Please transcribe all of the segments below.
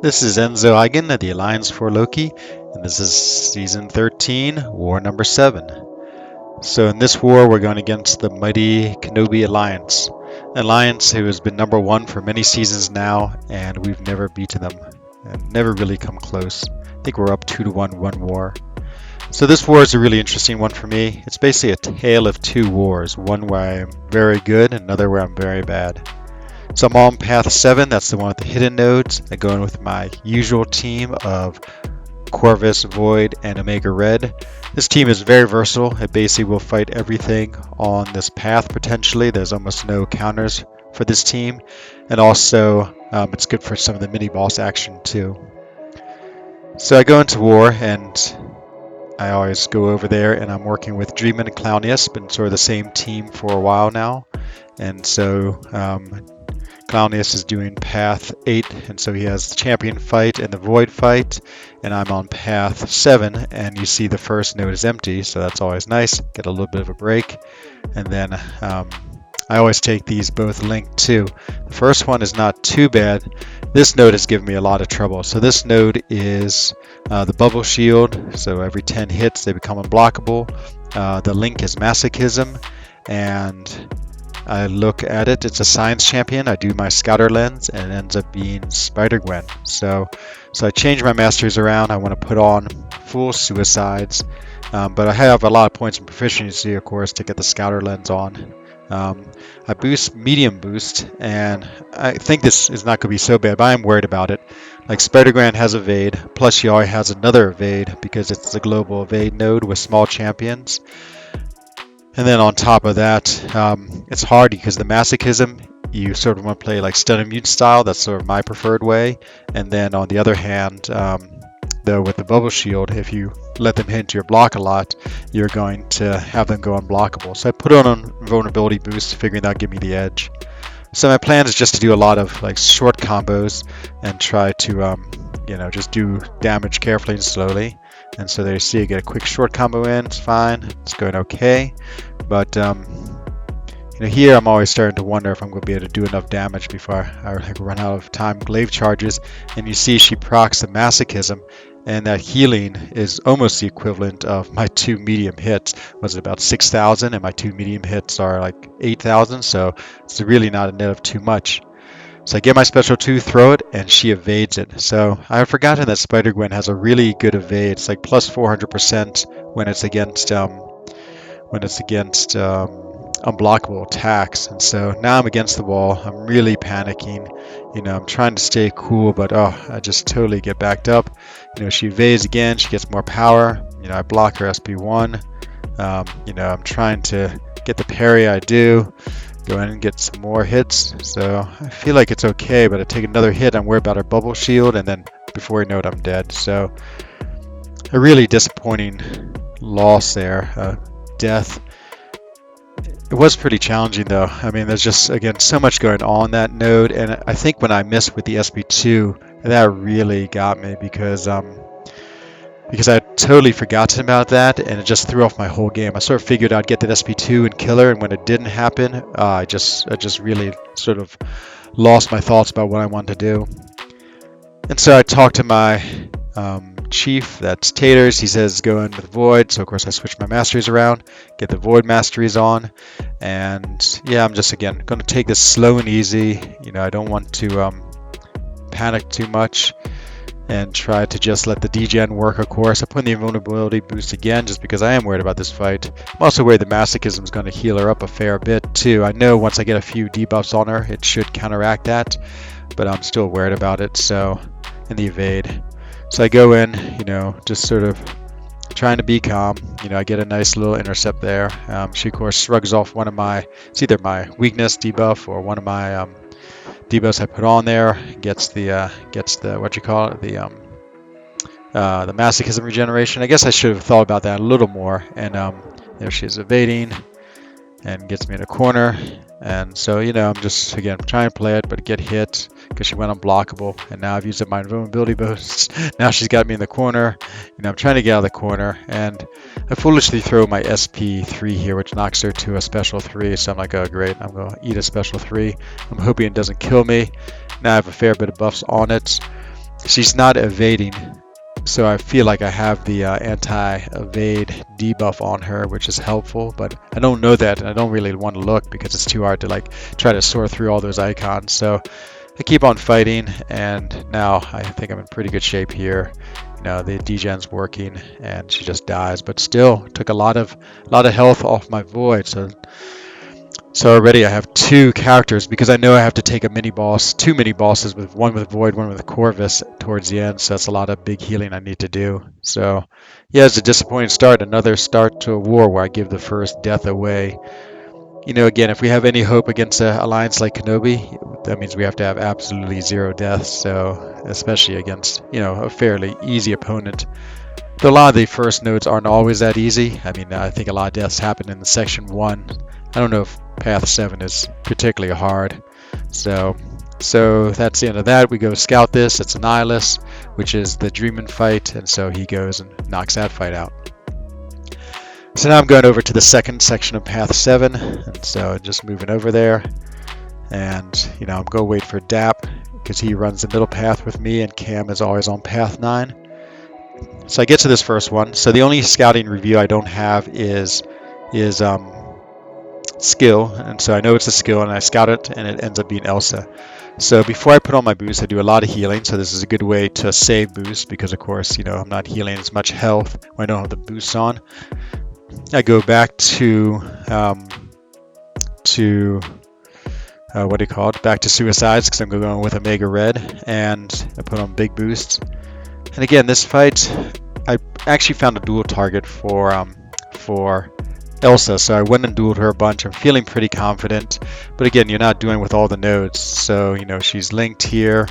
This is Enzo Eigen of the Alliance for Loki, and this is Season 13, War number 7. So in this war, we're going against the mighty KenOB Alliance. An alliance who has been number 1 for many seasons now, and we've never beaten them, and never really come close. I think we're up 2-1 one war. So this war is a really interesting one for me. It's basically a tale of two wars, one where I'm very good, and another where I'm very bad. So I'm on path 7, that's the one with the hidden nodes. I go in with my usual team of Corvus, Void, and Omega Red. This team is very versatile. It basically will fight everything on this path potentially. There's almost no counters for this team. And also, it's good for some of the mini-boss action too. So I go into war, and I always go over there, and I'm working with Dreamin' and Clownius. Been sort of the same team for a while now. And so Clownius is doing path 8, and so he has the champion fight and the void fight, and I'm on path 7, and you see the first node is empty, so that's always nice, get a little bit of a break. And then I always take these both linked too. The first one is not too bad. This node has given me a lot of trouble. So this node is the bubble shield, so every 10 hits they become unblockable. The link is masochism, and I look at it, it's a science champion. I do my scouter lens, and it ends up being Spider-Gwen. So I change my masters around. I want to put on full suicides, but I have a lot of points in proficiency, of course, to get the scouter lens on. I boost medium boost, and I think this is not going to be so bad, but I'm worried about it. Like Spider-Gwen has evade, plus she already has another evade because it's the global evade node with small champions. And then on top of that, it's hard because the masochism, you sort of want to play like stun immune style. That's sort of my preferred way. And then on the other hand, though, with the bubble shield, if you let them hit your block a lot, you're going to have them go unblockable. So I put it on vulnerability boost, figuring that'll give me the edge. So my plan is just to do a lot of like short combos and try to, just do damage carefully and slowly. And so there you see, I get a quick short combo in, it's fine, it's going okay. But here I'm always starting to wonder if I'm going to be able to do enough damage before I run out of time glaive charges. And you see she procs the masochism, and that healing is almost the equivalent of my 2 medium hits. Was it about 6,000, and my 2 medium hits are like 8,000, so it's really not a net of too much. So I get my special 2, throw it, and she evades it. So I had forgotten that Spider-Gwen has a really good evade. It's like plus 400% when it's against unblockable attacks. And so now I'm against the wall. I'm really panicking. I'm trying to stay cool, but I just totally get backed up. She evades again. She gets more power. I block her SP1. I'm trying to get the parry. I do. Go in and get some more hits. So I feel like it's okay, but I take another hit. I'm worried about her bubble shield, and then before I know it, I'm dead. So a really disappointing loss there. Death. It was pretty challenging though. I mean, there's just, again, so much going on that node, and I think when I missed with the SP2, that really got me because I totally forgotten about that, and it just threw off my whole game. I sort of figured I'd get that SP2 and kill her, and when it didn't happen, I just really sort of lost my thoughts about what I wanted to do. And so I talked to my chief, that's Taters. He says go in with Void, so of course I switch my masteries around, get the Void masteries on, and yeah, I'm just again going to take this slow and easy. I don't want to panic too much and try to just let the degen work, of course. I put in the invulnerability boost again just because I am worried about this fight. I'm also worried the masochism is going to heal her up a fair bit too. I know once I get a few debuffs on her, it should counteract that, but I'm still worried about it. So, in the evade. So I go in, just sort of trying to be calm. I get a nice little intercept there. She, of course, shrugs off one of my, it's either my weakness debuff or one of my debuffs I put on there. Gets the the masochism regeneration. I guess I should have thought about that a little more. And there she is evading and gets me in a corner. And so, I'm just, again, trying to play it, but get hit because she went unblockable. And now I've used up my invulnerability boosts. Now she's got me in the corner. I'm trying to get out of the corner. And I foolishly throw my SP3 here, which knocks her to a special 3. So I'm like, oh, great. I'm going to eat a special 3. I'm hoping it doesn't kill me. Now I have a fair bit of buffs on it. she's not evading. So I feel like I have the anti-evade debuff on her, which is helpful, but I don't know that, and I don't really want to look because it's too hard to like try to sort through all those icons. So I keep on fighting, and now I think I'm in pretty good shape here. You know, the degen's working, and she just dies, but still took a lot of health off my void. So already I have two characters because I know I have to take a mini boss, two mini bosses, with one with Void, one with Corvus towards the end. So that's a lot of big healing I need to do. So yeah, it's a disappointing start. Another start to a war where I give the first death away. You know, again, if we have any hope against an alliance like KenOB, that means we have to have absolutely zero deaths. So especially against, you know, a fairly easy opponent. Though a lot of the first nodes aren't always that easy. I mean, I think a lot of deaths happen in the section 1. I don't know if Path 7 is particularly hard. So that's the end of that. We go scout this. It's a Nihilus, which is the Dreamin' fight, and so he goes and knocks that fight out. So now I'm going over to the second section of Path 7, and so just moving over there. And, you know, I'm going to wait for DAP because he runs the middle path with me, and Cam is always on Path 9. So I get to this first one. So the only scouting review I don't have is skill, and so I know it's a skill, and I scout it, and it ends up being Elsa. So before I put on my boost, I do a lot of healing. So this is a good way to save boost because, of course, you know, I'm not healing as much health when I don't have the boosts on. I go back to what do you call it? Back to suicides because I'm going with Omega Red, and I put on big boost. And again, this fight, I actually found a dual target for Elsa, so I went and dueled her a bunch. I'm feeling pretty confident, but again, you're not doing with all the nodes, so you know she's linked here,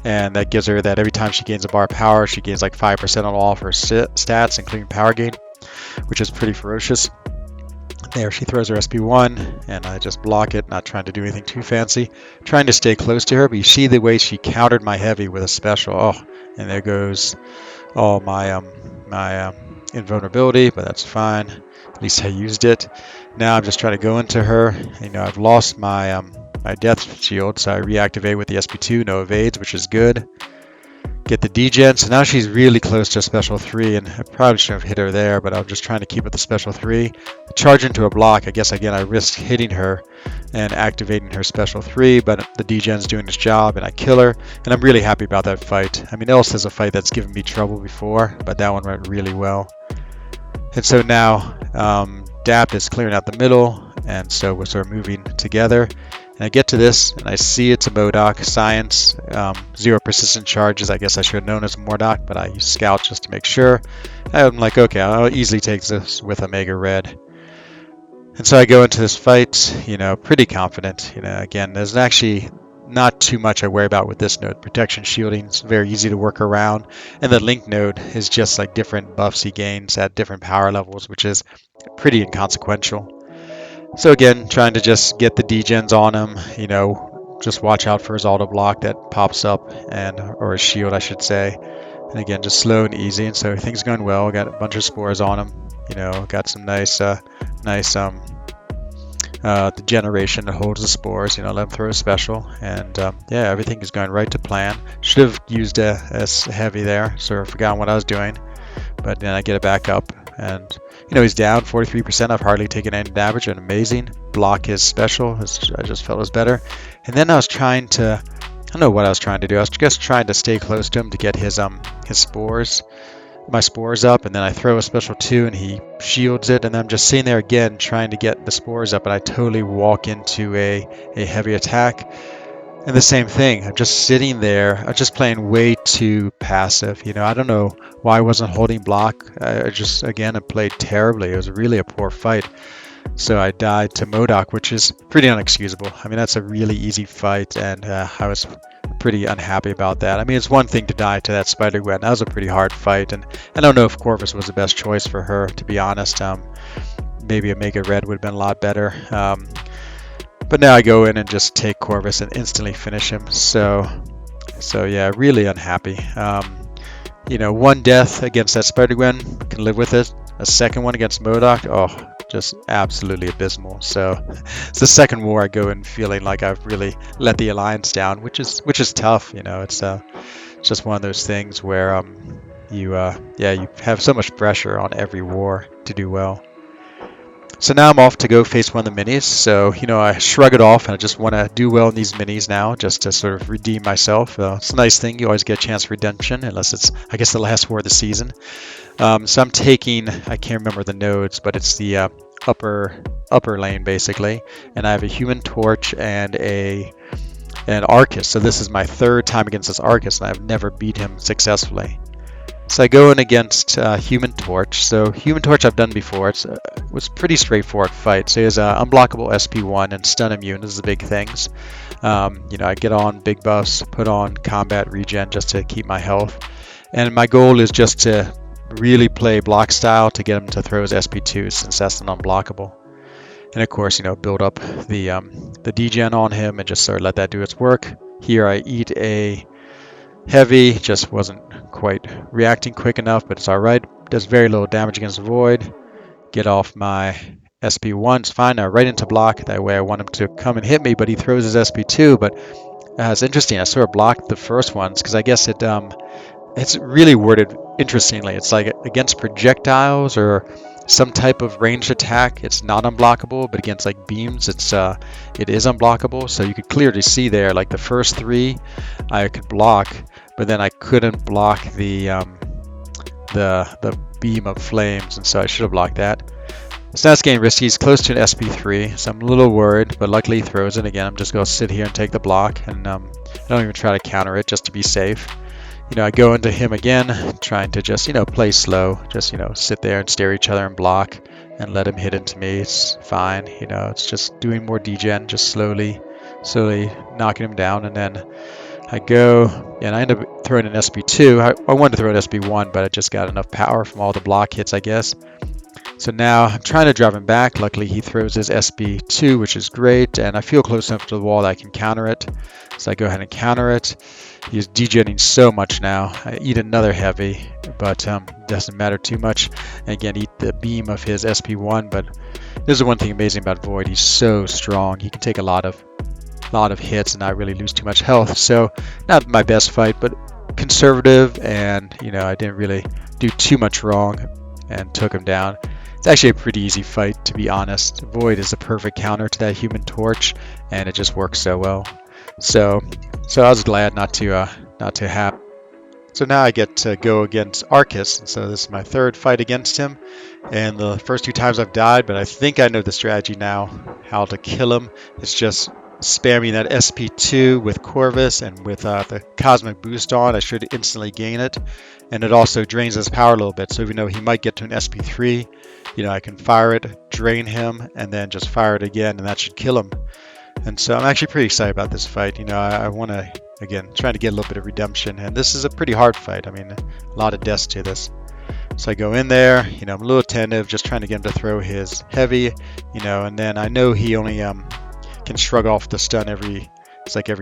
and that gives her that every time she gains a bar of power, she gains like 5% on all of her stats, including power gain, which is pretty ferocious. There, she throws her SP1, and I just block it, not trying to do anything too fancy, trying to stay close to her, but you see the way she countered my heavy with a special. Oh, and there goes all my invulnerability, but that's fine. At least I used it. Now I'm just trying to go into her. You know, I've lost my my death shield, so I reactivate with the SP2, no evades, which is good. Get the degen, so now she's really close to a special 3, and I probably should have hit her there, but I'm just trying to keep with the special 3. Charge into a block. I guess again I risk hitting her and activating her special 3, but the degen's doing its job, and I kill her, and I'm really happy about that fight. I mean, Elsa's a fight that's given me trouble before, but that one went really well. And so now DAP is clearing out the middle, and so we're sort of moving together. And I get to this, and I see it's a MODOK Science, 0 persistent charges. I guess I should have known it's a MODOK, but I use Scout just to make sure. I'm like, okay, I'll easily take this with Omega Red. And so I go into this fight, you know, pretty confident. You know, again, there's actually not too much I worry about with this node. Protection shielding is very easy to work around, and the link node is just like different buffs he gains at different power levels, which is pretty inconsequential. So again, trying to just get the degens on him, you know, just watch out for his auto block that pops up, or his shield, I should say. And again, just slow and easy, and so everything's going well. Got a bunch of spores on him, you know, got some nice the generation that holds the spores, you know, let him throw a special, and yeah, everything is going right to plan. Should have used a heavy there, so I forgot what I was doing, but then I get it back up, and you know, he's down 43%. I've hardly taken any damage, and amazing. Block his special, I just felt it was better. And then I was trying to, I don't know what I was trying to do. I was just trying to stay close to him to get his spores, my spores up, and then I throw a special 2, and he shields it, and I'm just sitting there again trying to get the spores up, and I totally walk into a heavy attack. And the same thing, I'm just sitting there, I'm just playing way too passive. You know, I don't know why I wasn't holding block. I just, again, I played terribly. It was really a poor fight. So I died to MODOK, which is pretty unexcusable. I mean, that's a really easy fight, and I was pretty unhappy about that. I mean, it's one thing to die to that Spider-Gwen. That was a pretty hard fight, and I don't know if Corvus was the best choice for her, to be honest. Maybe Omega Red would have been a lot better. But now I go in and just take Corvus and instantly finish him. So yeah, really unhappy. You know, one death against that Spider-Gwen, can live with it. A second one against MODOK, oh, just absolutely abysmal. So it's the second war I go in feeling like I've really let the alliance down, which is tough. You know, it's It's just one of those things where you have so much pressure on every war to do well. So now I'm off to go face one of the minis. So, I shrug it off and I just want to do well in these minis now just to sort of redeem myself. It's a nice thing. You always get a chance for redemption unless it's, I guess, the last war of the season. So I'm taking, I can't remember the nodes, but it's the upper lane basically. And I have a Human Torch and an Arcus. So this is my third time against this Arcus and I've never beat him successfully. So I go in against Human Torch. So Human Torch I've done before. It was pretty straightforward fight. So he has unblockable SP1 and stun immune. This is the big things. I get on big buffs, put on combat regen just to keep my health. And my goal is just to really play block style to get him to throw his SP2 since that's an unblockable. And of course, build up the degen on him and just sort of let that do its work. Here I eat a heavy, just wasn't quite reacting quick enough, but it's alright. Does very little damage against Void. Get off my SP1, it's fine. Now right into block, that way I want him to come and hit me, but he throws his SP2, but it's interesting, I sort of blocked the first ones, because I guess it's really worded interestingly. It's like against projectiles or some type of ranged attack, it's not unblockable, but against like beams, it is unblockable. So you could clearly see there, like the first three I could block, but then I couldn't block the beam of flames, and so I should have blocked that. So that's getting risky. He's close to an SP3, so I'm a little worried, but luckily he throws it again. I'm just going to sit here and take the block, and I don't even try to counter it just to be safe. I go into him again, trying to just, play slow, just, sit there and stare at each other and block and let him hit into me. It's fine. It's just doing more degen, just slowly knocking him down. And then I go and I end up throwing an SP2. I wanted to throw an SP1, but I just got enough power from all the block hits, I guess. So now I'm trying to drive him back. Luckily, he throws his SP2, which is great. And I feel close enough to the wall that I can counter it. So I go ahead and counter it. He's degenning so much now. I eat another heavy, but doesn't matter too much. And again, eat the beam of his SP1. But this is one thing amazing about Void. He's so strong. He can take a lot of hits and not really lose too much health. So not my best fight, but conservative. And I didn't really do too much wrong and took him down. It's actually a pretty easy fight, to be honest. Void is a perfect counter to that Human Torch, and it just works so well. So I was glad not to have. So now I get to go against Arcus, and so this is my third fight against him. And the first two times I've died, but I think I know the strategy now, how to kill him. It's just spamming that SP2 with Corvus and with the Cosmic Boost on. I should instantly gain it. And it also drains his power a little bit. So even though he might get to an SP3, I can fire it, drain him, and then just fire it again, and that should kill him. And so I'm actually pretty excited about this fight. I want to, again, try to get a little bit of redemption. And this is a pretty hard fight. I mean, a lot of deaths to this. So I go in there, I'm a little attentive, just trying to get him to throw his heavy, and then I know he only can shrug off the stun every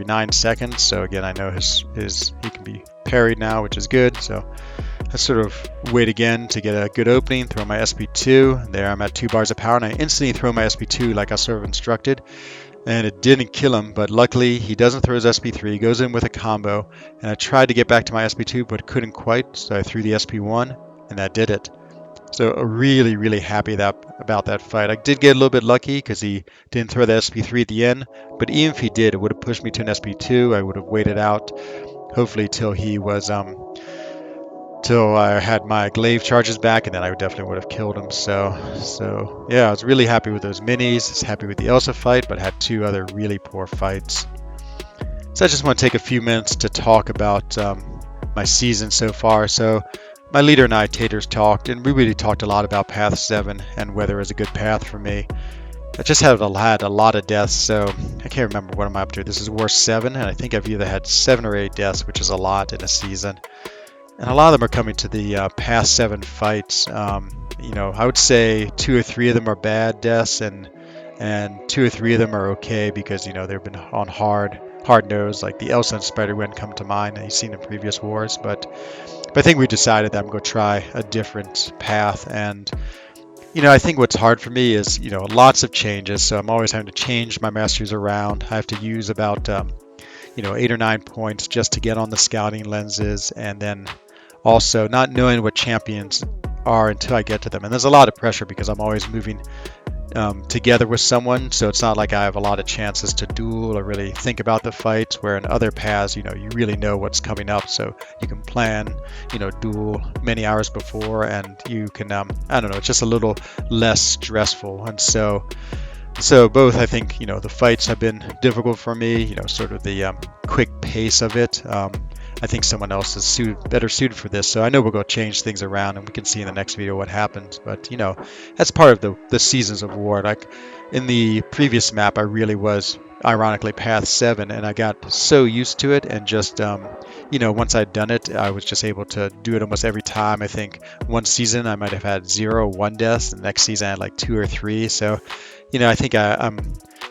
9 seconds. So again, I know he can be parried now, which is good. So I sort of wait again to get a good opening, throw my SP2. There I'm at 2 bars of power, and I instantly throw my SP2 like I sort of instructed. And it didn't kill him, but luckily he doesn't throw his SP3. He goes in with a combo, and I tried to get back to my SP2, but couldn't quite, so I threw the SP1, and that did it. So really, really happy about that fight. I did get a little bit lucky because he didn't throw the SP3 at the end, but even if he did, it would have pushed me to an SP2. I would have waited out, hopefully till he was till I had my glaive charges back, and then I definitely would have killed him. So yeah, I was really happy with those minis. I was happy with the Elsa fight, but had 2 other really poor fights. So I just want to take a few minutes to talk about my season so far. So my leader and I, Taters, talked, and we really talked a lot about Path 7 and whether it was a good path for me. I just had a lot of deaths, so I can't remember what I'm up to. This is War 7, and I think I've either had 7 or 8 deaths, which is a lot in a season. And a lot of them are coming to the Path 7 fights. I would say 2 or 3 of them are bad deaths, and 2 or 3 of them are okay because, they've been on hard nose, like the Elsa and Spider-Gwen come to mind, and you've seen in previous wars. But I think we decided that I'm going to try a different path. And, I think what's hard for me is, lots of changes. So I'm always having to change my masters around. I have to use about, 8 or 9 points just to get on the scouting lenses, and then also not knowing what champions are until I get to them. And there's a lot of pressure because I'm always moving together with someone, so it's not like I have a lot of chances to duel or really think about the fights, where in other paths, you really know what's coming up, so you can plan, duel many hours before, and you can, I don't know, it's just a little less stressful. And so both, I think, the fights have been difficult for me, sort of the quick pace of it. I think someone else is better suited for this. So I know we're going to change things around, and we can see in the next video what happens. But, that's part of the seasons of war. Like in the previous map, I really was ironically path 7, and I got so used to it, and just once I'd done it, I was just able to do it almost every time. I think one season I might have had 0 or 1 deaths, the next season I had like 2 or 3. So I think I'm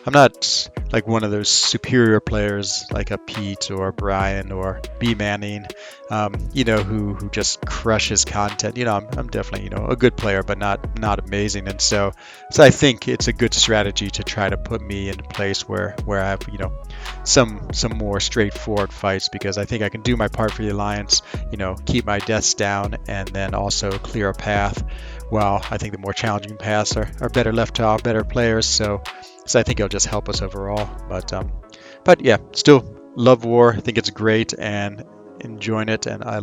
not like one of those superior players like a Pete or a Brian or B Manning, who just crushes content. I'm definitely a good player, but not amazing. And so I think it's a good strategy to try to put me in a place where I have some more straightforward fights, because I think I can do my part for the alliance, keep my deaths down, and then also clear a path. Well, I think the more challenging paths are better left to our better players. So I think it'll just help us overall. But yeah, still love war. I think it's great and enjoying it, and I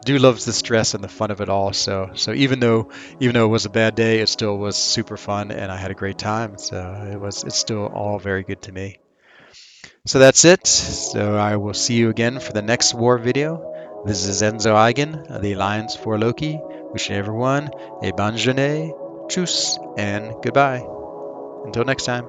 do love the stress and the fun of it all. So even though it was a bad day, it still was super fun, and I had a great time. So it's still all very good to me. So that's it. So I will see you again for the next war video. This is Enzo Eigen of the Alliance for Loki. Wishing everyone a bonne journée, tchuss, and goodbye. Until next time.